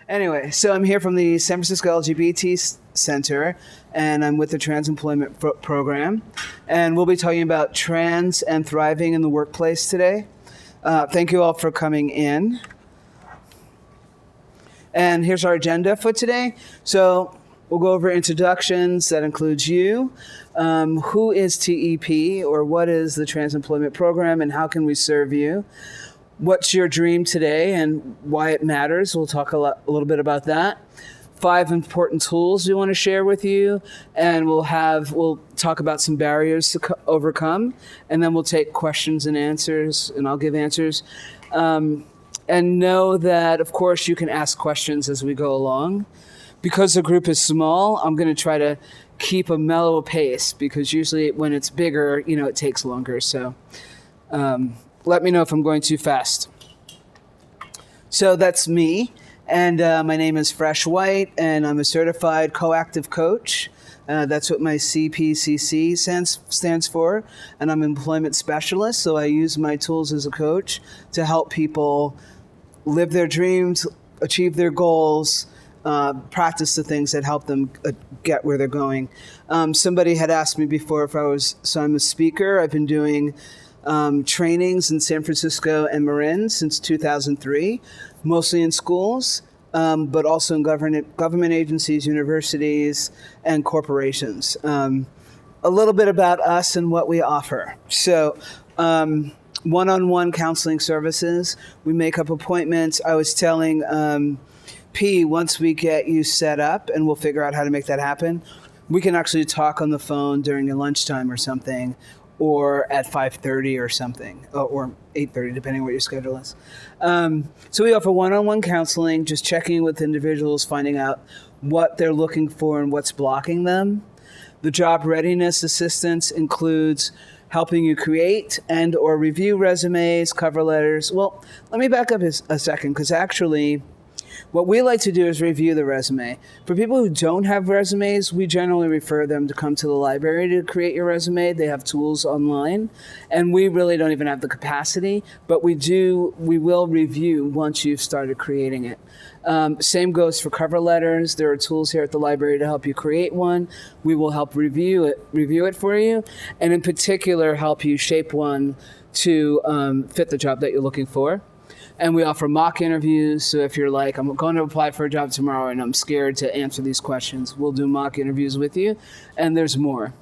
Anyway, so I'm here from the San Francisco LGBT Center, and I'm with the Trans Employment Program, and we'll be talking about trans and thriving in the workplace today. Thank you all for coming in. And here's our agenda for today. So we'll go over introductions. That includes you. Who is TEP, or what is the Trans Employment Program, and how can we serve you? What's your dream today and why it matters? We'll talk a little bit about that. 5 important tools we want to share with you, and we'll talk about some barriers to overcome, and then we'll take questions and answers, and I'll give answers. And know that, of course, you can ask questions as we go along. Because the group is small, I'm going to try to keep a mellow pace, because usually when it's bigger, it takes longer. So let me know if I'm going too fast. So that's me, and my name is Fresh White, and I'm a certified coactive coach. That's what my CPCC stands for, and I'm an employment specialist, so I use my tools as a coach to help people live their dreams, achieve their goals, practice the things that help them get where they're going. Somebody had asked me before so I'm a speaker. I've been doing trainings in San Francisco and Marin since 2003, mostly in schools, but also in government agencies, universities, and corporations. A little bit about us and what we offer. So, one-on-one counseling services. We make up appointments. I was telling P, once we get you set up, and we'll figure out how to make that happen, we can actually talk on the phone during your lunchtime or something, or at 5:30 or something, or 8:30, depending on what your schedule is. So we offer one-on-one counseling, just checking with individuals, finding out what they're looking for and what's blocking them. The job readiness assistance includes helping you create and or review resumes, cover letters. Well, let me back up a second, because actually, what we like to do is review the resume. For people who don't have resumes, we generally refer them to come to the library to create your resume. They have tools online, and we really don't even have the capacity, but we will review once you've started creating it. Same goes for cover letters. There are tools here at the library to help you create one. We will help review it for you, and in particular, help you shape one to fit the job that you're looking for. And we offer mock interviews. So if you're like, I'm going to apply for a job tomorrow and I'm scared to answer these questions, we'll do mock interviews with you. And there's more.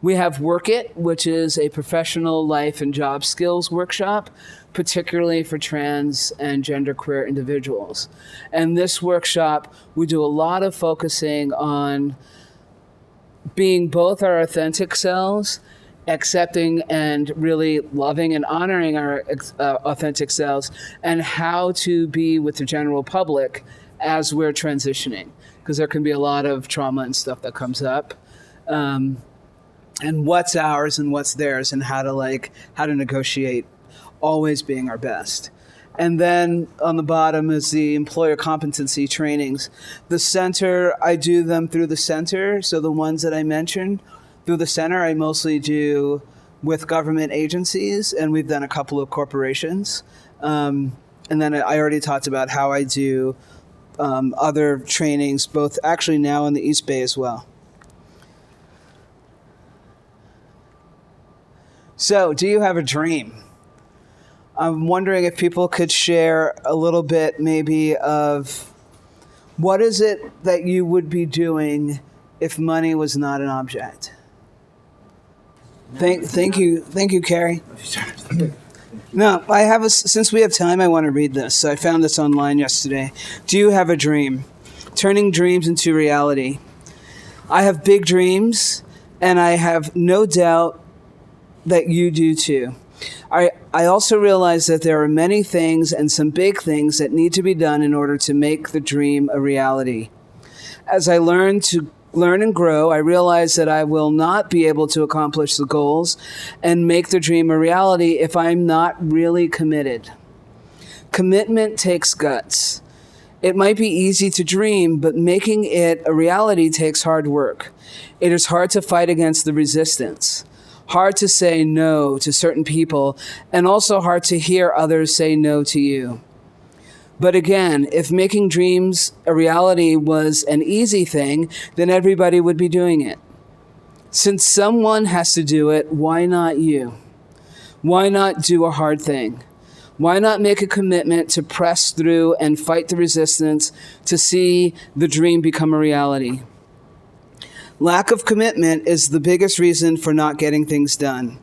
We have Work It, which is a professional life and job skills workshop, particularly for trans and genderqueer individuals. And this workshop, we do a lot of focusing on being both our authentic selves, accepting and really loving and honoring our authentic selves, and how to be with the general public as we're transitioning, because there can be a lot of trauma and stuff that comes up, and what's ours and what's theirs, and how to negotiate, always being our best. And then on the bottom is the employer competency trainings. The center, I do them through the center, so the ones that I mentioned. Through the center, I mostly do with government agencies, and we've done a couple of corporations. And then I already talked about how I do other trainings, both actually now in the East Bay as well. So, do you have a dream? I'm wondering if people could share a little bit maybe of what is it that you would be doing if money was not an object? Thank you, Carrie. No, since we have time, I want to read this. So I found this online yesterday. Do you have a dream? Turning dreams into reality. I have big dreams, and I have no doubt that you do too. I also realize that there are many things and some big things that need to be done in order to make the dream a reality. As I learn and grow, I realize that I will not be able to accomplish the goals and make the dream a reality if I'm not really committed. Commitment takes guts. It might be easy to dream, but making it a reality takes hard work. It is hard to fight against the resistance, hard to say no to certain people, and also hard to hear others say no to you. But again, if making dreams a reality was an easy thing, then everybody would be doing it. Since someone has to do it, why not you? Why not do a hard thing? Why not make a commitment to press through and fight the resistance to see the dream become a reality? Lack of commitment is the biggest reason for not getting things done.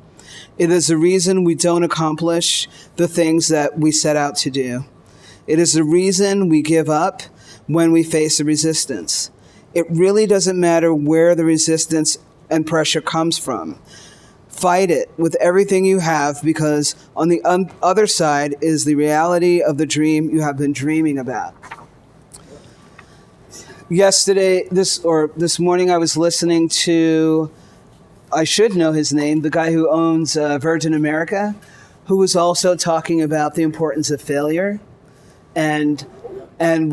It is the reason we don't accomplish the things that we set out to do. It is the reason we give up when we face the resistance. It really doesn't matter where the resistance and pressure comes from. Fight it with everything you have, because on the other side is the reality of the dream you have been dreaming about. This morning, I was listening to, I should know his name, the guy who owns Virgin America, who was also talking about the importance of failure and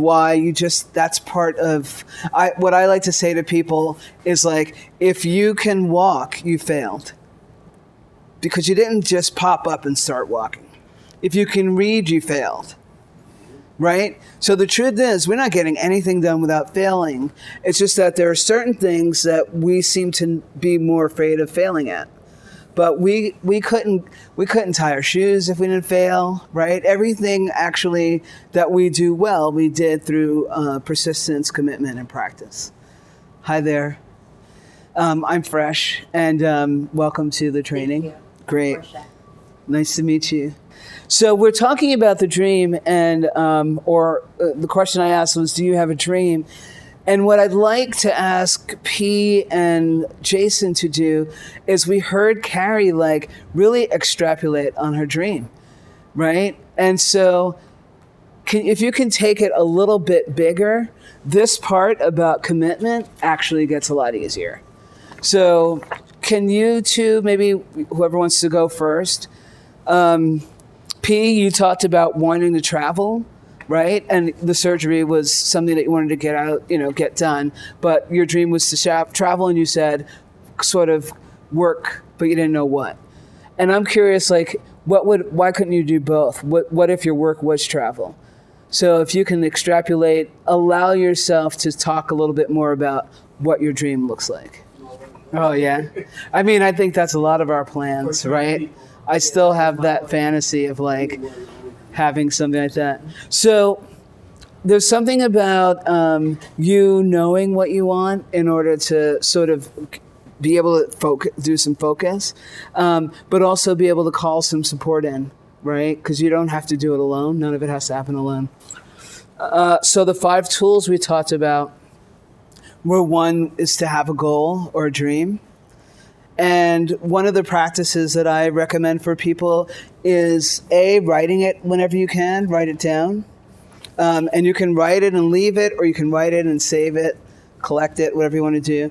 why that's part of, what I like to say to people is like, if you can walk, you failed. Because you didn't just pop up and start walking. If you can read, you failed. Right? So the truth is, we're not getting anything done without failing. It's just that there are certain things that we seem to be more afraid of failing at. But we couldn't tie our shoes if we didn't fail, right? Everything actually that we do well, we did through persistence, commitment, and practice. Hi there. I'm Fresh, and welcome to the training. Thank you. Great. Nice to meet you. So we're talking about the dream, and the question I asked was, do you have a dream? And what I'd like to ask P and Jason to do is, we heard Carrie really extrapolate on her dream, right? And so if you can take it a little bit bigger, this part about commitment actually gets a lot easier. So can you two, maybe whoever wants to go first, P, you talked about wanting to travel, right? And the surgery was something that you wanted to get done. But your dream was to travel, and you said sort of work, but you didn't know what. And I'm curious, why couldn't you do both? What if your work was travel? So if you can extrapolate, allow yourself to talk a little bit more about what your dream looks like. Oh, yeah. I mean, I think that's a lot of our plans, right? I still have that fantasy of having something like that. So there's something about you knowing what you want in order to sort of be able to do some focus, but also be able to call some support in, right? Because you don't have to do it alone. None of it has to happen alone. So the 5 tools we talked about were, one is to have a goal or a dream. And one of the practices that I recommend for people is writing it whenever you can, write it down. And you can write it and leave it, or you can write it and save it, collect it, whatever you want to do.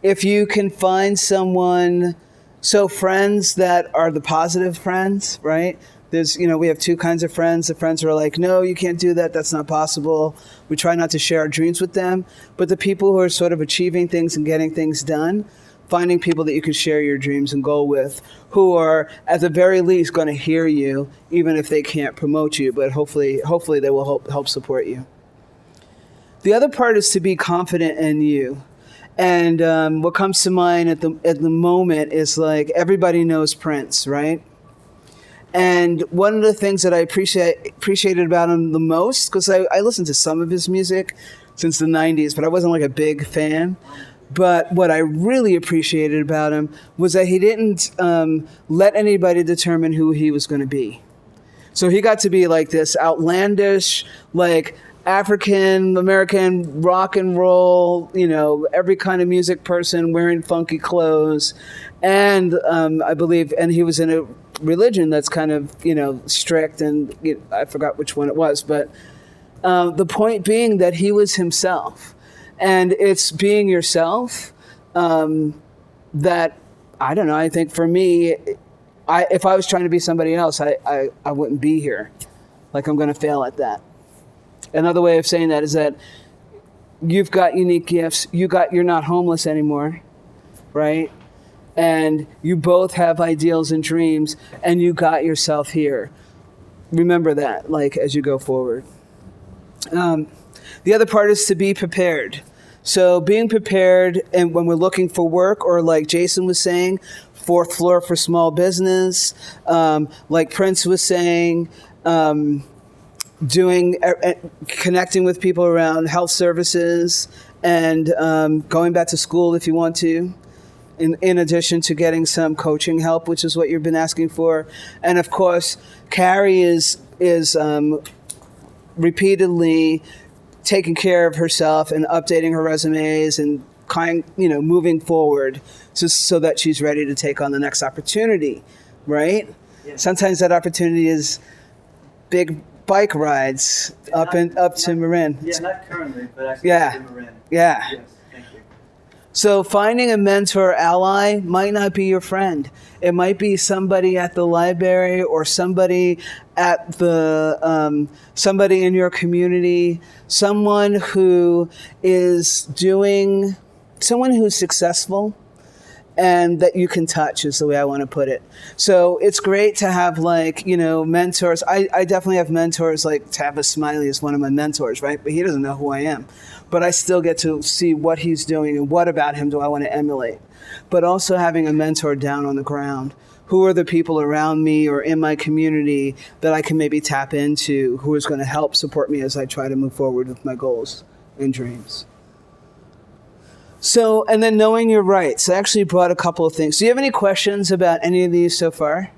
If you can find someone, friends that are the positive friends, right? There's, we have 2 kinds of friends. The friends who are like, no, you can't do that. That's not possible. We try not to share our dreams with them. But the people who are sort of achieving things and getting things done, finding people that you can share your dreams and goal with, who are at the very least going to hear you, even if they can't promote you, but hopefully they will help support you. The other part is to be confident in you. And what comes to mind at the moment is everybody knows Prince, right? And one of the things that I appreciated about him the most, because I listened to some of his music since the 90s, but I wasn't a big fan. But what I really appreciated about him was that he didn't let anybody determine who he was going to be. So he got to be this outlandish, African American rock and roll, every kind of music person wearing funky clothes. And I believe, and he was in a religion that's kind of, strict, and I forgot which one it was. But the point being that he was himself. And it's being yourself that, I don't know, I think for me, if I was trying to be somebody else, I wouldn't be here. I'm going to fail at that. Another way of saying that is that you've got unique gifts. You're not homeless anymore, right? And you both have ideals and dreams, and you got yourself here. Remember that, as you go forward. The other part is to be prepared. So being prepared, and when we're looking for work, or like Jason was saying, fourth floor for small business, like Prince was saying, connecting with people around health services, and going back to school if you want to, in addition to getting some coaching help, which is what you've been asking for. And of course, Carrie is repeatedly taking care of herself and updating her resumes and moving forward so that she's ready to take on the next opportunity, right? Yeah. Sometimes that opportunity is big bike rides up to Marin. Yeah, not currently, but actually Yeah. Marin. Yeah. Yes, thank you. So finding a mentor ally might not be your friend. It might be somebody at the library or somebody at somebody in your community, someone who's successful and that you can touch is the way I want to put it. So it's great to have mentors. I definitely have mentors, like Tavis Smiley is one of my mentors, right? But he doesn't know who I am. But I still get to see what he's doing and what about him do I want to emulate. But also having a mentor down on the ground. Who are the people around me or in my community that I can maybe tap into who is going to help support me as I try to move forward with my goals and dreams? So, and then knowing your rights. I actually brought a couple of things. Do you have any questions about any of these so far?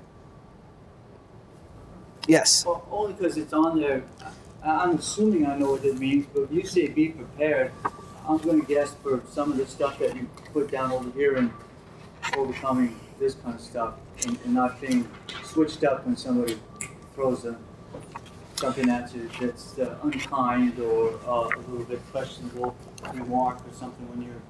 Yes. Well, only because it's on there. I'm assuming I know what it means, but if you say be prepared, I'm going to guess for some of the stuff that you put down over here and overcoming this kind of stuff and not being switched up when somebody throws something at you that's unkind or a little bit questionable remark or something when you're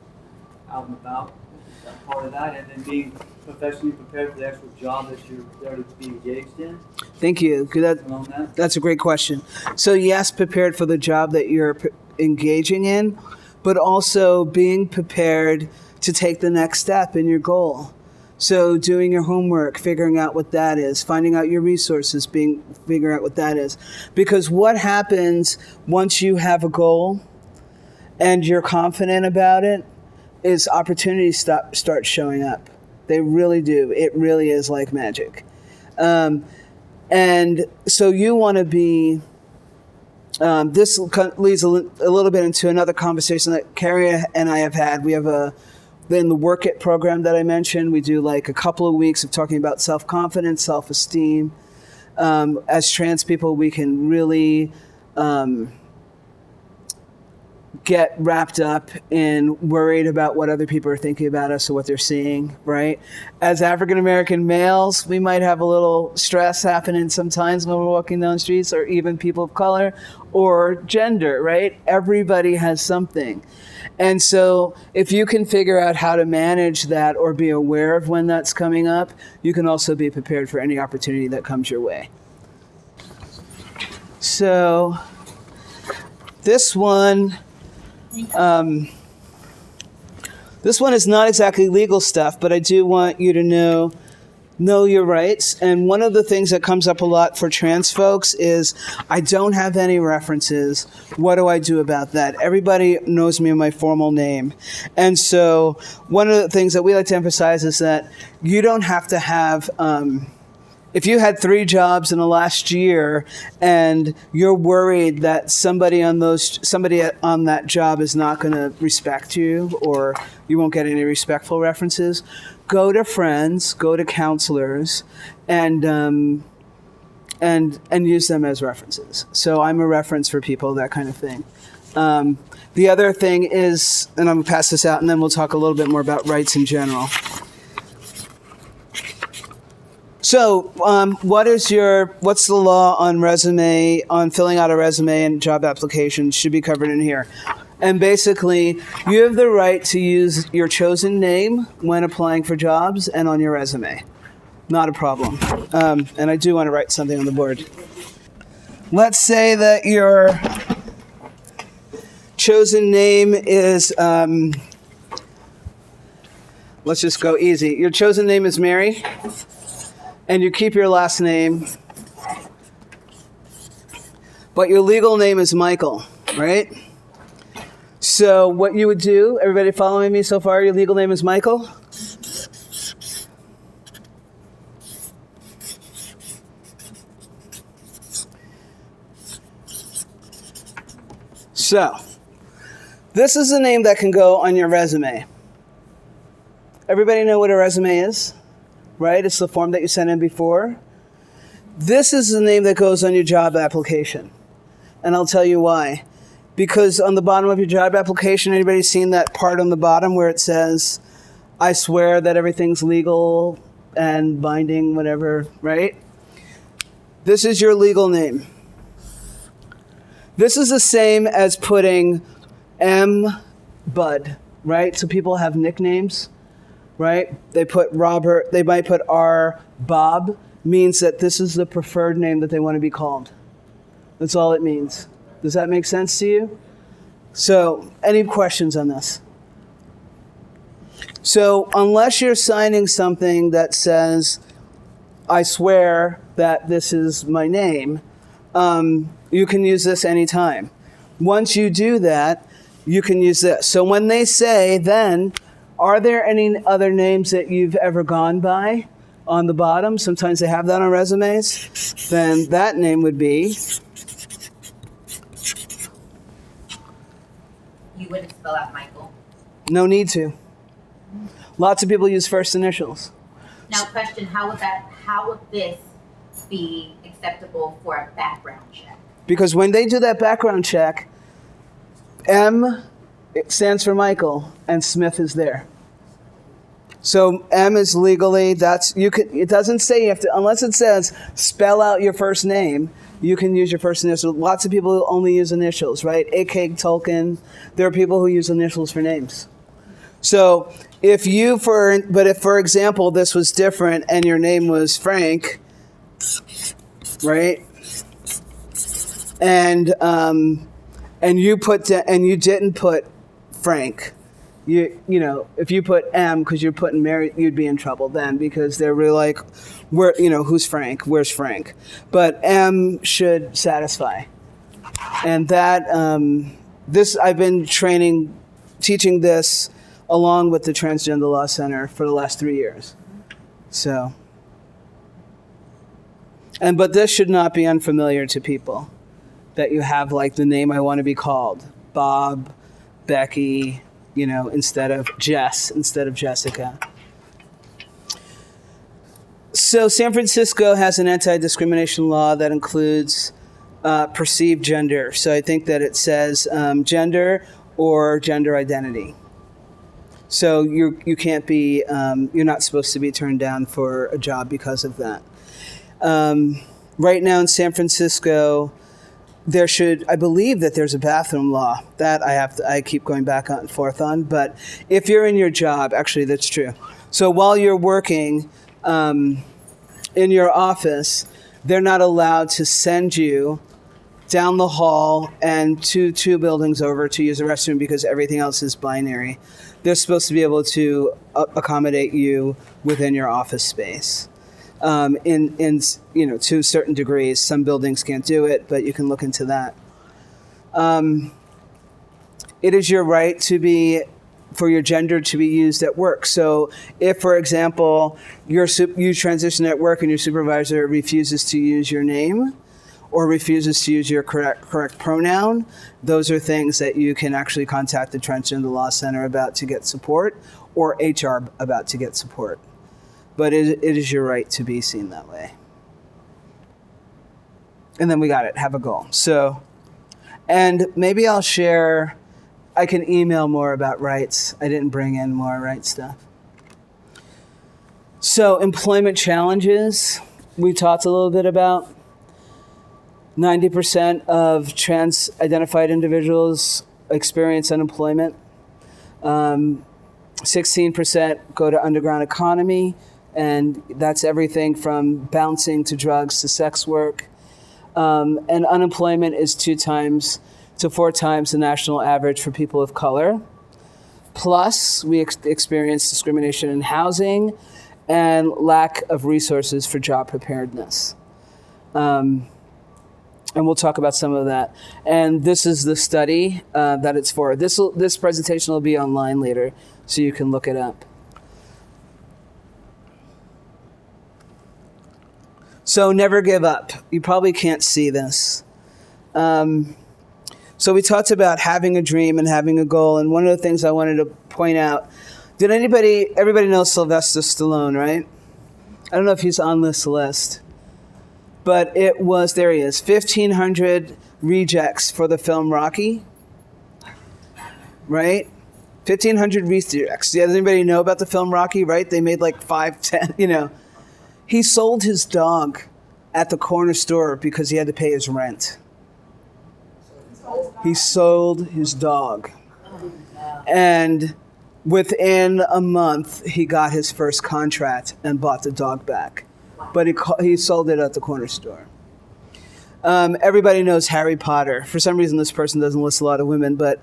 out and about. Is that part of that? And then being professionally prepared for the actual job that you're there to be engaged in? Thank you. That's a great question. So yes, prepared for the job that you're engaging in, but also being prepared to take the next step in your goal. So doing your homework, figuring out what that is, finding out your resources, figuring out what that is. Because what happens once you have a goal and you're confident about it is opportunities start showing up. They really do. It really is like magic. And so you want to be, this leads a little bit into another conversation that Carrie and I have had. We have in the Work It program that I mentioned, we do like a couple of weeks of talking about self-confidence, self-esteem. As trans people, we can really get wrapped up in worried about what other people are thinking about us or what they're seeing, right? As African-American males, we might have a little stress happening sometimes when we're walking down the streets, or even people of color or gender, right? Everybody has something. And so if you can figure out how to manage that or be aware of when that's coming up, you can also be prepared for any opportunity that comes your way. So this one is not exactly legal stuff, but I do want you to know your rights. And one of the things that comes up a lot for trans folks is, I don't have any references. What do I do about that? Everybody knows me in my formal name. And so one of the things that we like to emphasize is that you don't have to have, if you had 3 jobs in the last year and you're worried that somebody on that job is not going to respect you, or you won't get any respectful references, go to friends, go to counselors, and use them as references. So I'm a reference for people, that kind of thing. The other thing is, and I'm going to pass this out, and then we'll talk a little bit more about rights in general. So, what's the law on filling out a resume and job applications should be covered in here. And basically, you have the right to use your chosen name when applying for jobs and on your resume. Not a problem. And I do want to write something on the board. Let's say that your chosen name is, let's just go easy. Your chosen name is Mary. And you keep your last name, but your legal name is Michael, right? So what you would do, everybody following me so far, your legal name is Michael? So, this is a name that can go on your resume. Everybody know what a resume is, right? It's the form that you sent in before. This is the name that goes on your job application. And I'll tell you why. Because on the bottom of your job application, anybody seen that part on the bottom where it says, I swear that everything's legal and binding, whatever, right? This is your legal name. This is the same as putting M. Bud, right? So people have nicknames, right? They put Robert, they might put R. Bob, means that this is the preferred name that they want to be called. That's all it means. Does that make sense to you? So, any questions on this? So, unless you're signing something that says, I swear that this is my name, you can use this anytime. Once you do that, you can use this. So when they say then, are there any other names that you've ever gone by on the bottom? Sometimes they have that on resumes. Then that name would be... You wouldn't spell out Michael? No need to. Lots of people use first initials. Now question, how would this be acceptable for a background check? Because when they do that background check, M, it stands for Michael, and Smith is there. So M is legally, it doesn't say you have to, unless it says spell out your first name, you can use your first initial. Lots of people only use initials, right? A.K. Tolkien. There are people who use initials for names. So if for example, this was different and your name was Frank, right? And you didn't put Frank. You know, if you put M because you're putting Mary, you'd be in trouble then because they're really like, who's Frank? Where's Frank? But M should satisfy. And that, I've been teaching this along with the Transgender Law Center for the last 3 years. So, but this should not be unfamiliar to people, that you have like the name I want to be called, Bob, Becky, instead of Jess, instead of Jessica. So San Francisco has an anti-discrimination law that includes perceived gender. So I think that it says gender or gender identity. So you can't be, you're not supposed to be turned down for a job because of that. Right now in San Francisco, I believe that there's a bathroom law that I keep going back and forth on. But if you're in your job, actually that's true. So while you're working in your office, they're not allowed to send you down the hall and two buildings over to use the restroom because everything else is binary. They're supposed to be able to accommodate you within your office space. To certain degrees. Some buildings can't do it, but you can look into that. It is your right for your gender to be used at work. So if, for example, you transition at work and your supervisor refuses to use your name or refuses to use your correct pronoun, those are things that you can actually contact the Transgender Law Center about to get support, or HR about to get support. But it is your right to be seen that way. And then we got it, have a goal. So, and maybe I can email more about rights. I didn't bring in more rights stuff. So employment challenges, we talked a little bit about. 90% of trans-identified individuals experience unemployment. 16% go to underground economy, and that's everything from bouncing to drugs to sex work. And unemployment is 2 times to 4 times the national average for people of color. Plus, we experience discrimination in housing and lack of resources for job preparedness. And we'll talk about some of that. And this is the study that it's for. This presentation will be online later, so you can look it up. So never give up. You probably can't see this. So we talked about having a dream and having a goal. And one of the things I wanted to point out, everybody knows Sylvester Stallone, right? I don't know if he's on this list. But it was, there he is, 1,500 rejects for the film Rocky, right? 1,500 rejects. Does anybody know about the film Rocky, right? They made like 5, 10, He sold his dog at the corner store because he had to pay his rent. He sold his dog. And within a month, he got his first contract and bought the dog back. But he sold it at the corner store. Everybody knows Harry Potter. For some reason, this person doesn't list a lot of women, but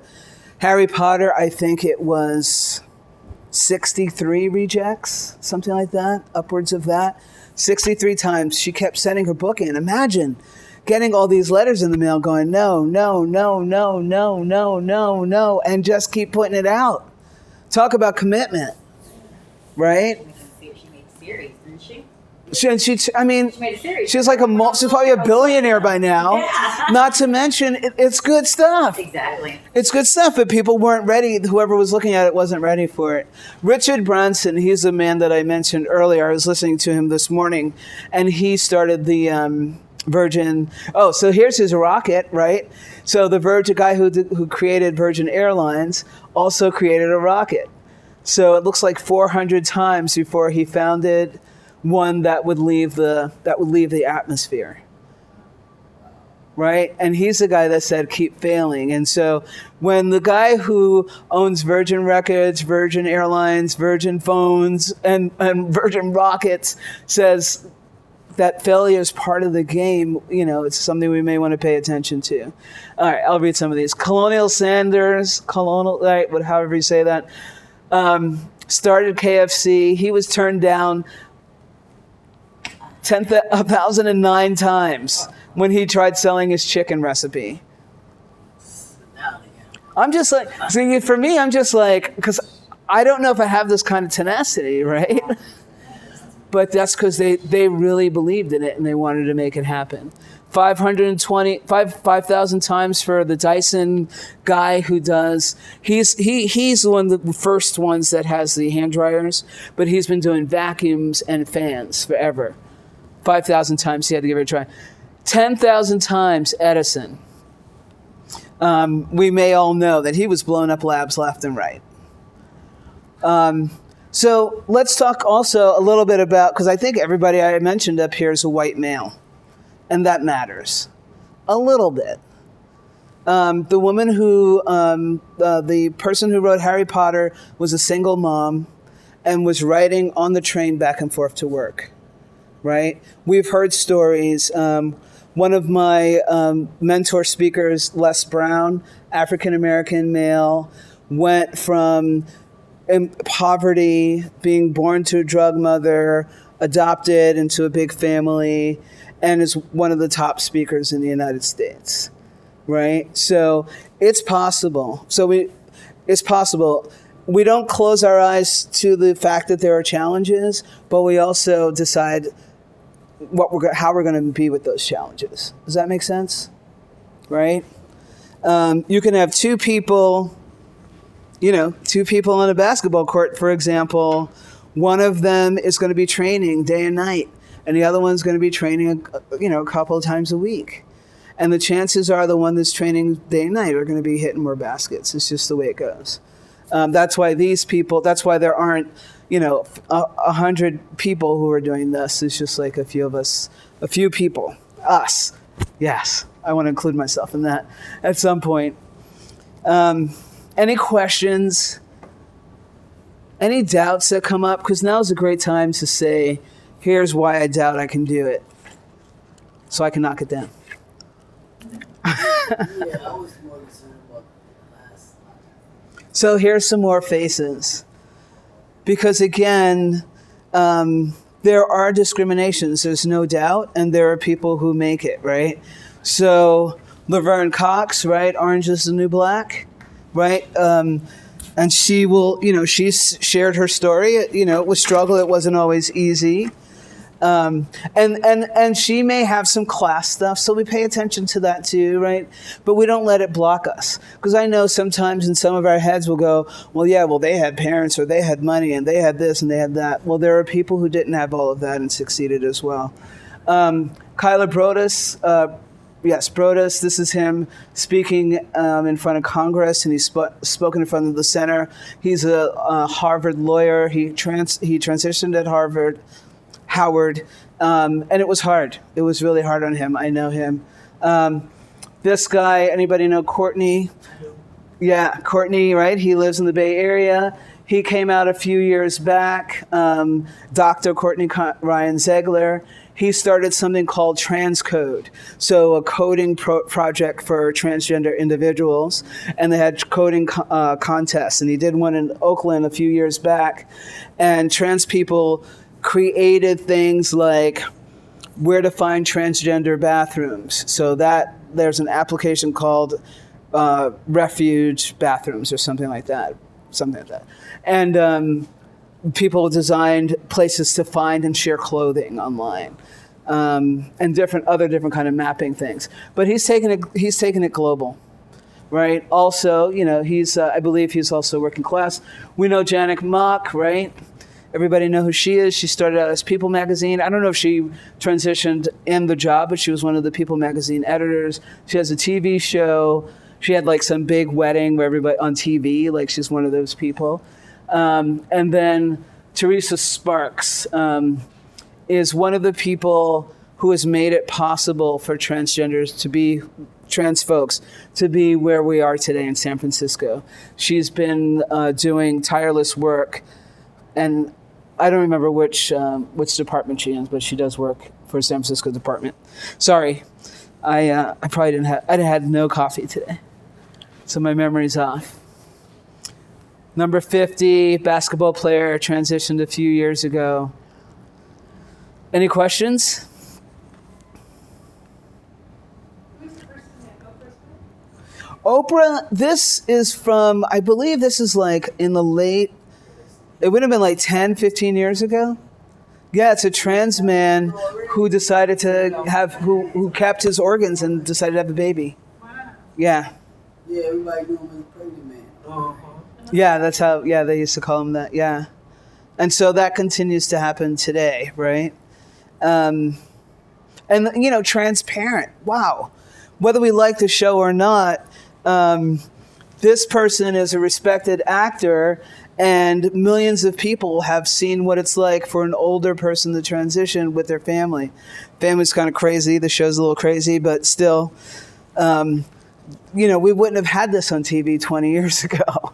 Harry Potter, I think it was 63 rejects, something like that, upwards of that. 63 times she kept sending her book in. Imagine getting all these letters in the mail going, no, no, no, no, no, no, no, no, and just keep putting it out. Talk about commitment, right? We can see if she made a series, didn't she? She made a series. She's probably a billionaire by now. Yeah. Not to mention, it's good stuff. Exactly. It's good stuff, but people weren't ready. Whoever was looking at it wasn't ready for it. Richard Branson, he's the man that I mentioned earlier. I was listening to him this morning, and he started the Virgin. Oh, so here's his rocket, right? So the Virgin guy who created Virgin Airlines also created a rocket. So it looks like 400 times before he founded one that would leave the atmosphere, right? And he's the guy that said keep failing. And so when the guy who owns Virgin Records, Virgin Airlines, Virgin Phones, and Virgin Rockets says that failure is part of the game, it's something we may want to pay attention to. All right, I'll read some of these. However you say that, started KFC. He was turned down 1,009 times when he tried selling his chicken recipe. I'm just like, see, for me, I'm just like, because I don't know if I have this kind of tenacity, right? But that's because they really believed in it and they wanted to make it happen. 5,000 times for the Dyson guy who does, he's one of the first ones that has the hand dryers, but he's been doing vacuums and fans forever. 5,000 times he had to give it a try. 10,000 times Edison. We may all know that he was blowing up labs left and right. So let's talk also a little bit about, because I think everybody I mentioned up here is a white male, and that matters a little bit. The woman who, the person who wrote Harry Potter was a single mom and was riding on the train back and forth to work. Right? We've heard stories. One of my mentor speakers, Les Brown, African-American male, went from poverty, being born to a drug mother, adopted into a big family, and is one of the top speakers in the United States. Right? So it's possible. It's possible. We don't close our eyes to the fact that there are challenges, but we also decide how we're going to be with those challenges. Does that make sense? Right? You can have two people on a basketball court, for example. One of them is going to be training day and night, and the other one's going to be training, a couple of times a week. And the chances are the one that's training day and night are going to be hitting more baskets. It's just the way it goes. That's why there aren't 100 people who are doing this. It's just like a few people, us. Yes, I want to include myself in that at some point. Any questions? Any doubts that come up? Because now's a great time to say, here's why I doubt I can do it, so I can knock it down. I was more concerned about last. So here's some more faces. Because again, there are discriminations, there's no doubt, and there are people who make it, right? So Laverne Cox, right? Orange is the New Black, right? And she will, she's shared her story. It was struggle. It wasn't always easy. And she may have some class stuff, so we pay attention to that too, right? But we don't let it block us. Because I know sometimes in some of our heads we'll go, well, they had parents or they had money and they had this and they had that. Well, there are people who didn't have all of that and succeeded as well. Kyler Brodus, Brodus, this is him speaking in front of Congress, and he's spoken in front of the Center. He's a Harvard lawyer. He transitioned at Howard, and it was hard. It was really hard on him. I know him. This guy, anybody know Courtney? Yeah, Courtney, right? He lives in the Bay Area. He came out a few years back, Dr. Courtney Ryan Zegler. He started something called Transcode, so a coding project for transgender individuals, and they had coding contests, and he did one in Oakland a few years back, and trans people created things like where to find transgender bathrooms, so that there's an application called Refuge Bathrooms or something like that, and people designed places to find and share clothing online, and different kind of mapping things. But he's taken it global, right? Also, I believe he's also working class. We know Janet Mock, right? Everybody know who she is. She started out as People magazine. I don't know if she transitioned in the job, but she was one of the People magazine editors. She has a TV show. She had like some big wedding where everybody on TV, like she's one of those people. And then Teresa Sparks is one of the people who has made it possible for transgenders to be, trans folks, to be where we are today in San Francisco. She's been doing tireless work, and I don't remember which department she is, but she does work for San Francisco department. Sorry, I probably I had no coffee today, so my memory's off. Number 50, basketball player, transitioned a few years ago. Any questions? Who's the person that Oprah's with? Oprah, this is from, I believe this is like in the late, it would have been like 10, 15 years ago. Yeah, it's a trans man who decided to have, who kept his organs and decided to have a baby. Wow. Yeah. Yeah, everybody knew him as a pregnant man. Yeah, that's how, they used to call him that, yeah. And so that continues to happen today, right? And, transparent, wow. Whether we like the show or not, this person is a respected actor, and millions of people have seen what it's like for an older person to transition with their family. Family's kind of crazy, the show's a little crazy, but still, we wouldn't have had this on TV 20 years ago.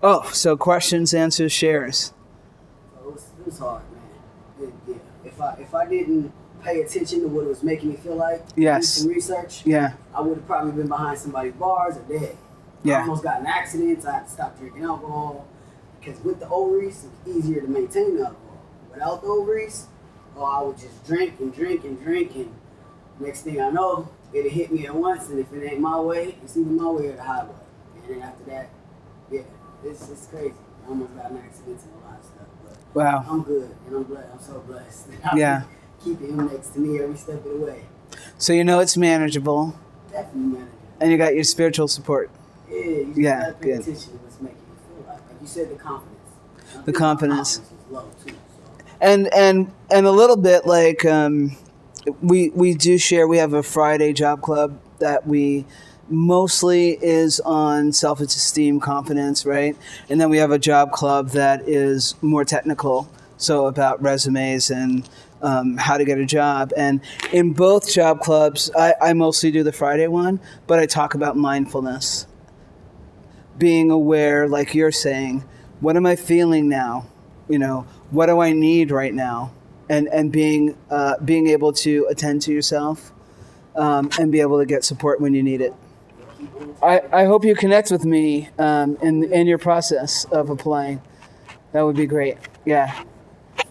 Oh, so questions, answers, shares. So it was hard, man. If I didn't pay attention to what it was making me feel like, Yes. do some research, Yeah, I would have probably been behind somebody's bars or dead. Yeah. I almost got in accidents. I had to stop drinking alcohol because with the ovaries, it's easier to maintain the alcohol. Without the ovaries, I would just drink and next thing I know, it'll hit me at once, and if it ain't my way, it's either my way or the highway. And then after that, it's crazy. I almost got in accidents and a lot of stuff, but wow. I'm good, and I'm so blessed. Yeah. Keeping him next to me every step of the way. So it's manageable, Definitely manageable. and you got your spiritual support. Yeah, you just Yeah, gotta pay good. attention to what's making you feel like. Like you said, the confidence. I think The my confidence. is low too. So. And a little bit like we do share. We have a Friday job club that we mostly is on self-esteem, confidence, right? And then we have a job club that is more technical, so about resumes and how to get a job. And in both job clubs, I mostly do the Friday one, but I talk about mindfulness, being aware, like you're saying, what am I feeling now? What do I need right now? And being able to attend to yourself and be able to get support when you need it. I hope you connect with me in your process of applying. That would be great. Yeah,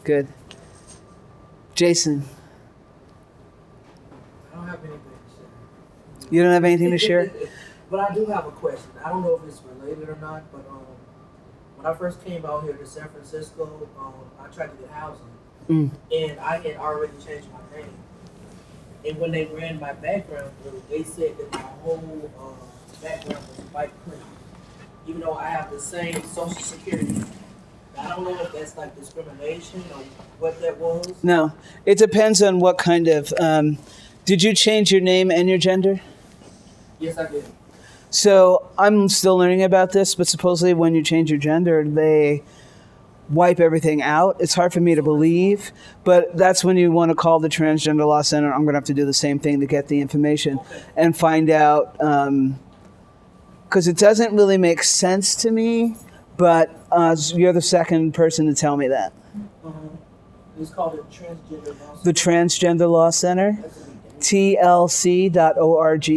good. Jason. I don't have anything to share. You don't have anything to share? But I do have a question. I don't know if it's related or not, but when I first came out here to San Francisco, I tried to get housing, and I had already changed my name. And when they ran my background through, they said that my whole background was white clean, even though I have the same social security. I don't know if that's like discrimination or what that was. No, it depends on what kind of. Did you change your name and your gender? Yes, I did. So I'm still learning about this, but supposedly when you change your gender, they wipe everything out. It's hard for me to believe, but that's when you want to call the Transgender Law Center. I'm going to have to do the same thing to get the information and find out, because it doesn't really make sense to me, but you're the second person to tell me that. It's called the Transgender Law Center. The Transgender Law Center, tlc.org.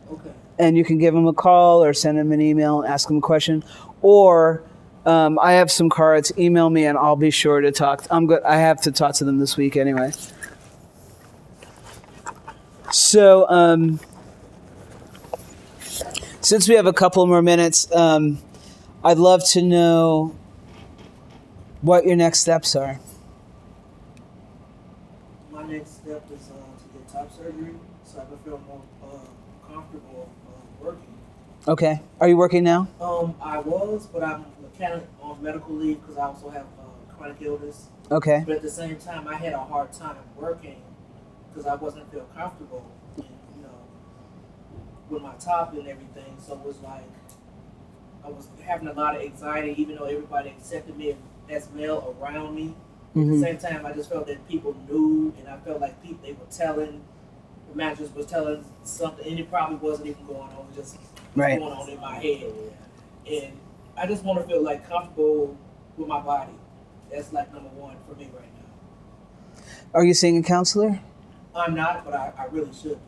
Okay. And you can give them a call or send them an email and ask them a question. Or I have some cards. Email me and I'll be sure to talk. I'm good. I have to talk to them this week anyway. So since we have a couple more minutes, I'd love to know what your next steps are. My next step is to get top surgery so I can feel more comfortable working. Okay. Are you working now? I was, but I'm kind of on medical leave because I also have chronic illness. Okay. But at the same time, I had a hard time working because I wasn't feel comfortable, with my top and everything. So it was like I was having a lot of anxiety, even though everybody accepted me as male around me. At the same time, I just felt that people knew, and I felt like they were telling, the managers was telling something, and it probably wasn't even going on, just Right. going on in my head. And I just want to feel like comfortable with my body. That's like number one for me right now. Are you seeing a counselor? I'm not, but I really should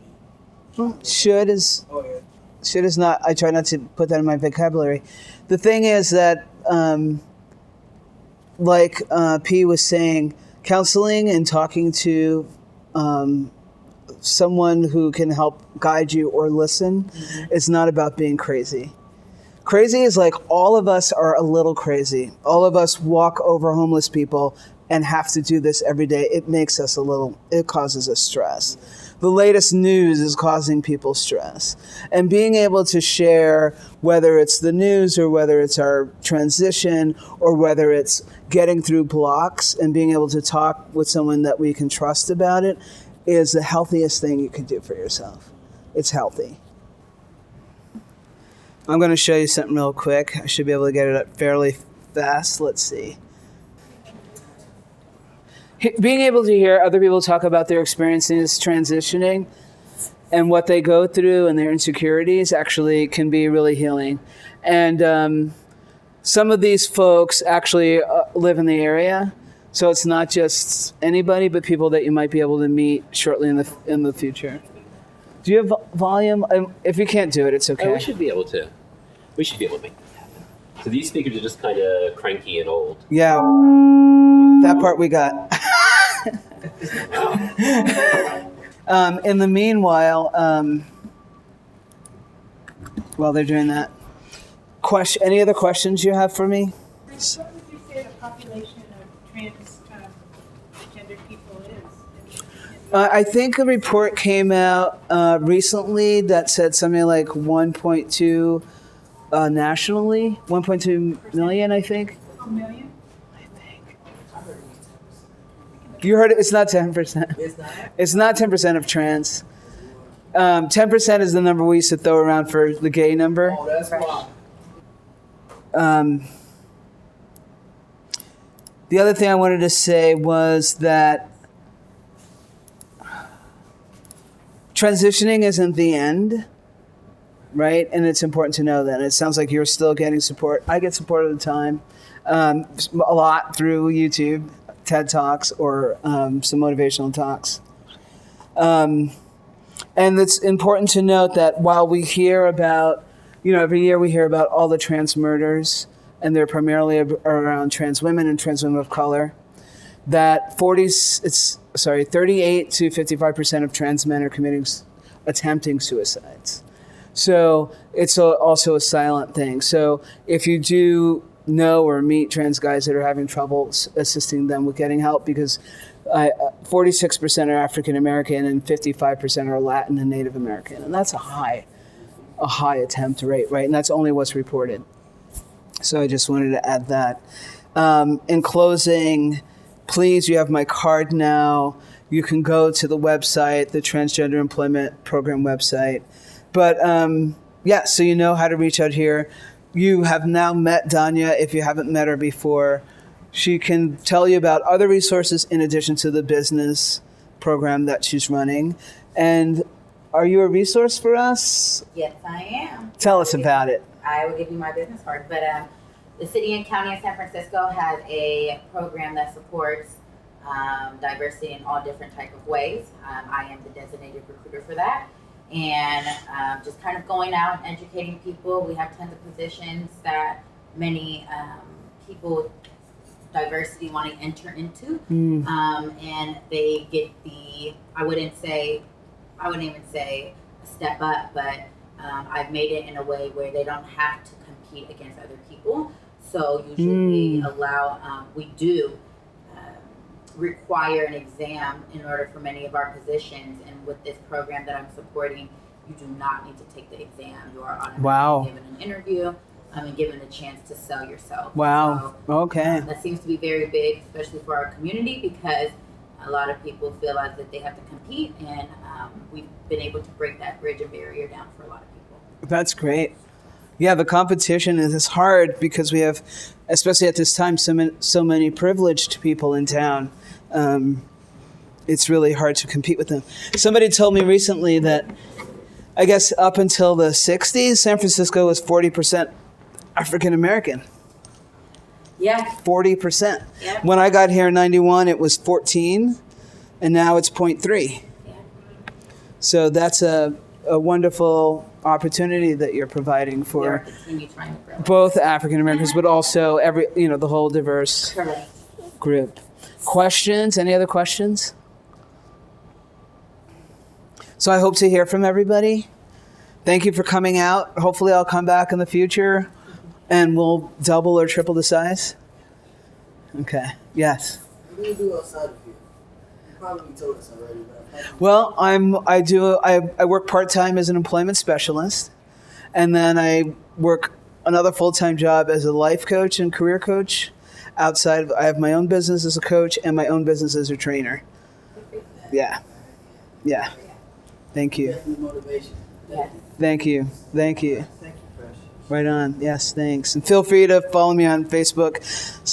be. Should is Oh yeah. should is not. I try not to put that in my vocabulary. The thing is that, like P was saying, counseling and talking to someone who can help guide you or listen is not about being crazy. Crazy is like all of us are a little crazy. All of us walk over homeless people and have to do this every day. It makes us it causes us stress. The latest news is causing people stress. And being able to share, whether it's the news or whether it's our transition or whether it's getting through blocks and being able to talk with someone that we can trust about it, is the healthiest thing you can do for yourself. It's healthy. I'm going to show you something real quick. I should be able to get it up fairly fast. Let's see. Being able to hear other people talk about their experiences transitioning and what they go through and their insecurities actually can be really healing. And some of these folks actually live in the area. So it's not just anybody, but people that you might be able to meet shortly in the future. Do you have volume? If you can't do it, it's okay. Oh, we should be able to make this happen. So these speakers are just kind of cranky and old. Yeah, that part we got. In the meanwhile, while they're doing that, any other questions you have for me? What would you say the population of transgender people is? I think a report came out recently that said something like 1.2 nationally, 1.2 million, I think. A million? You heard it. It's not 10%. It's not. It's not 10% of trans. 10% is the number we used to throw around for the gay number. Oh, that's why. The other thing I wanted to say was that transitioning isn't the end, right? And it's important to know that. It sounds like you're still getting support. I get support all the time, a lot through YouTube, TED Talks, or some motivational talks. And it's important to note that while we hear about, every year we hear about all the trans murders, and they're primarily around trans women and trans women of color, that 38 to 55% of trans men are attempting suicides. So it's also a silent thing. So if you do know or meet trans guys that are having trouble assisting them with getting help, because 46% are African American and 55% are Latin and Native American, and that's a high attempt rate, right? And that's only what's reported. So I just wanted to add that. In closing, please, you have my card now. You can go to the website, the Transgender Employment Program website. But so you know how to reach out here. You have now met Danya. If you haven't met her before, she can tell you about other resources in addition to the business program that she's running. And are you a resource for us? Yes, I am. Tell us about it. I will give you my business card, but the city and county of San Francisco has a program that supports diversity in all different type of ways. I am the designated recruiter for that, and just kind of going out and educating people. We have tons of positions that many people diversity want to enter into, and they get I wouldn't even say a step up, but I've made it in a way where they don't have to compete against other people. So usually we do require an exam in order for many of our positions. And with this program that I'm supporting, you do not need to take the exam. You are automatically given an interview and given a chance to sell yourself. Wow. So, okay. that seems to be very big, especially for our community, because a lot of people feel as that they have to compete, and we've been able to break that bridge and barrier down for a lot of people. That's great. Yeah, the competition is hard because we have, especially at this time, so many privileged people in town. It's really hard to compete with them. Somebody told me recently that, I guess up until the 60s, San Francisco was 40% African American. Yeah. 40%. Yeah. When I got here in 91, it was 14, and now it's 0.3. Yeah. So that's a wonderful opportunity that you're providing for both African Americans, but also the whole diverse Correct. group. Questions? Any other questions? So I hope to hear from everybody. Thank you for coming out. Hopefully I'll come back in the future and we'll double or triple the size. Okay. Yes. What do you do outside of here? You probably told us already, but well, I work part-time as an employment specialist, and then I work another full-time job as a life coach and career coach. I have my own business as a coach and my own business as a trainer. Yeah. Thank you. Motivation. Thank you. Thank you, Precious. Right on. Yes, thanks. And feel free to follow me on Facebook.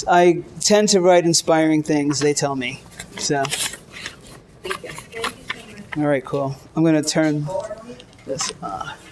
I tend to write inspiring things, they tell me. So. Thank you. All right, cool. I'm going to turn this off.